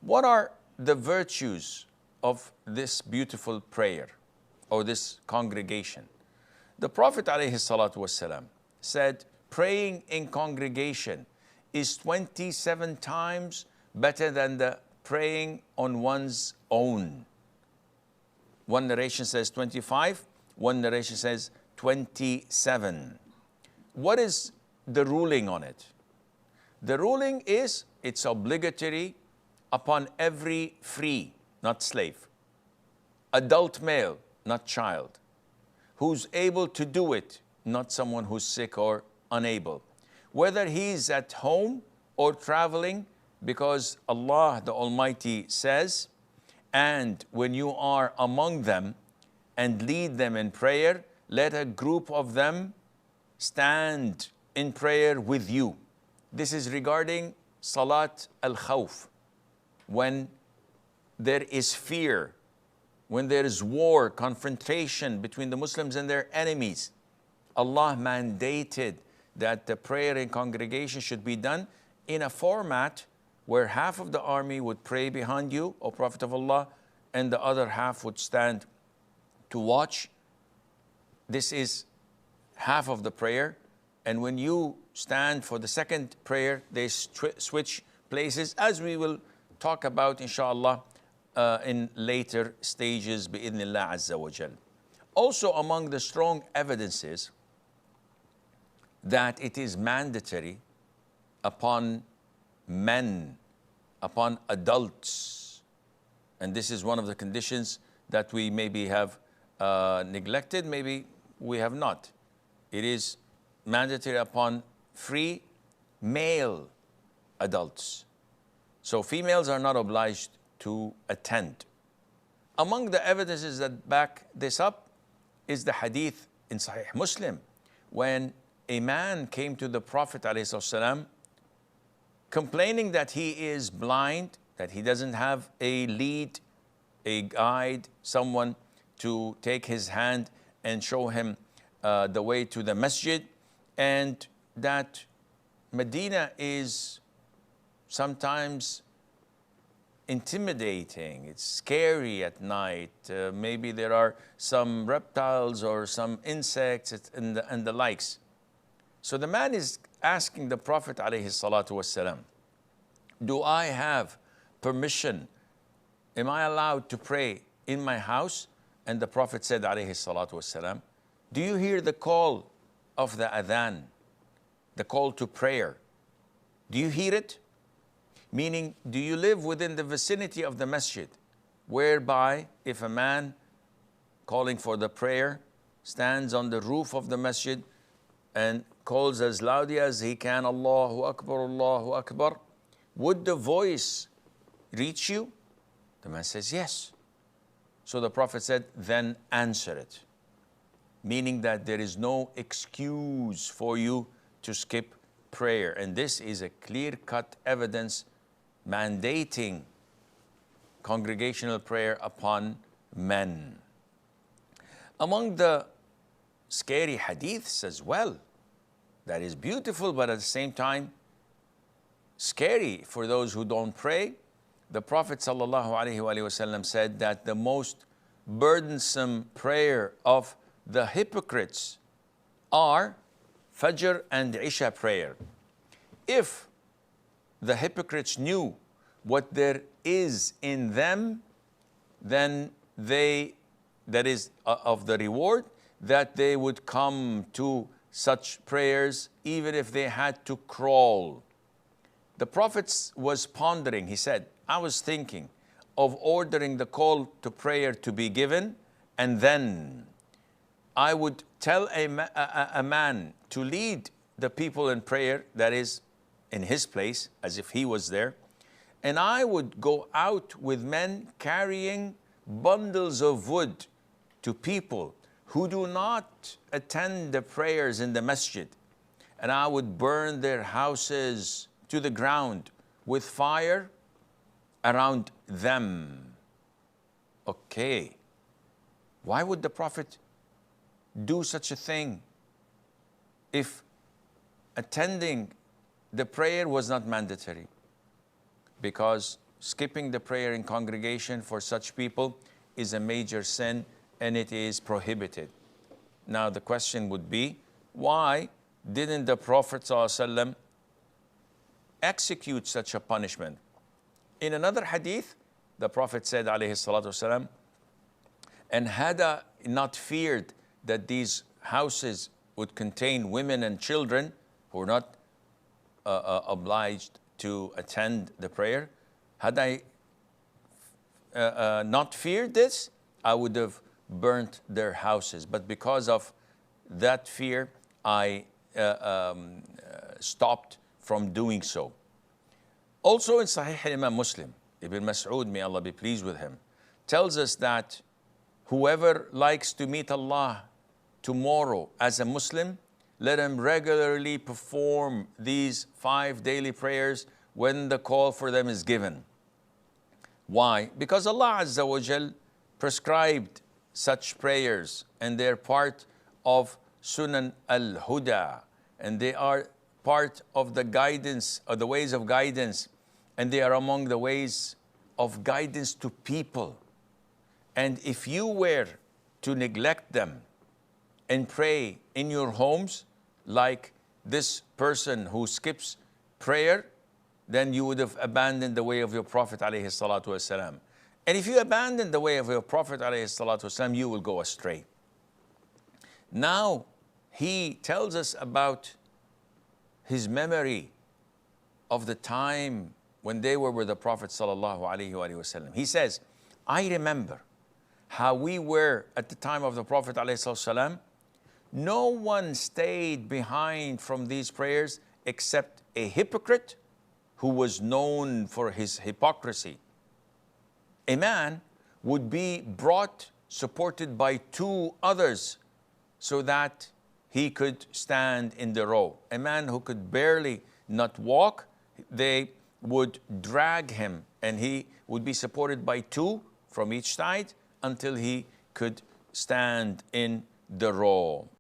What are the virtues of this beautiful prayer or this congregation? The Prophet ﷺ said, praying in congregation is 27 times better than the praying on one's own. One narration says 25, one narration says 27. What is the ruling on it? The ruling is it's obligatory upon every free, not slave, adult male, not child, who's able to do it, not someone who's sick or unable. Whether he's at home or traveling, because Allah the Almighty says, and when you are among them and lead them in prayer, let a group of them stand in prayer with you. This is regarding Salat al-Khawf. When there is fear, when there is war, confrontation between the Muslims and their enemies, Allah mandated that the prayer in congregation should be done in a format where half of the army would pray behind you, O Prophet of Allah, and the other half would stand to watch. This is half of the prayer. And when you stand for the second prayer, they switch places, as we will talk about, inshallah, in later stages, bi'idhnillah azza wa jal. Also among the strong evidences that it is mandatory upon men, upon adults, and this is one of the conditions that we maybe have neglected, maybe we have not. It is mandatory upon free male adults. So females are not obliged to attend. Among the evidences that back this up is the hadith in Sahih Muslim, when a man came to the Prophet ﷺ complaining that he is blind, that he doesn't have a lead, a guide, someone to take his hand and show him the way to the masjid, and that Medina is sometimes intimidating, it's scary at night, maybe there are some reptiles or some insects and the likes. So the man is asking the Prophet ﷺ, do I have permission? Am I allowed to pray in my house? And the Prophet said ﷺ, do you hear the call of the adhan, the call to prayer? Do you hear it? Meaning, do you live within the vicinity of the masjid, whereby if a man calling for the prayer stands on the roof of the masjid and calls as loudly as he can, Allahu Akbar, Allahu Akbar, would the voice reach you? The man says, yes. So the Prophet said, then answer it. Meaning that there is no excuse for you to skip prayer. And this is a clear-cut evidence mandating congregational prayer upon men. Among the scary hadiths as well, that is beautiful, but at the same time scary for those who don't pray. The Prophet ﷺ said that the most burdensome prayer of the hypocrites are Fajr and Isha prayer. If the hypocrites knew what there is in them, then that is of the reward, that they would come to such prayers even if they had to crawl. The Prophet was pondering, he said, I was thinking of ordering the call to prayer to be given, and then I would tell a man to lead the people in prayer, that is in his place, as if he was there, and I would go out with men carrying bundles of wood to people who do not attend the prayers in the masjid, and I would burn their houses to the ground with fire around them. Okay, why would the Prophet do such a thing if attending the prayer was not mandatory? Because skipping the prayer in congregation for such people is a major sin and it is prohibited. Now the question would be, why didn't the Prophet ﷺ execute such a punishment? In another hadith, the Prophet said, alayhi salatu wasalam, and had I not feared that these houses would contain women and children who are not obliged to attend the prayer, had I not feared this, I would have burnt their houses. But because of that fear, I stopped from doing so. Also in Sahih Imam Muslim, Ibn Mas'ud, may Allah be pleased with him, tells us that whoever likes to meet Allah tomorrow as a Muslim, let him regularly perform these 5 daily prayers when the call for them is given. Why? Because Allah Azza wa Jal prescribed such prayers, and they're part of Sunan al-Huda, and they are part of the guidance, or the ways of guidance, and they are among the ways of guidance to people. And if you were to neglect them and pray in your homes, like this person who skips prayer, then you would have abandoned the way of your Prophet alayhi salatu wasalam. And if you abandon the way of your Prophet alayhi salatu wasalam, you will go astray. Now, he tells us about his memory of the time when they were with the Prophet sallallahu alayhi wasallam. He says, I remember how we were at the time of the Prophet alayhi salatu wasalam. No one stayed behind from these prayers except a hypocrite who was known for his hypocrisy. A man would be brought supported by 2 others so that he could stand in the row. A man who could barely not walk, they would drag him and he would be supported by 2 from each side until he could stand in the row.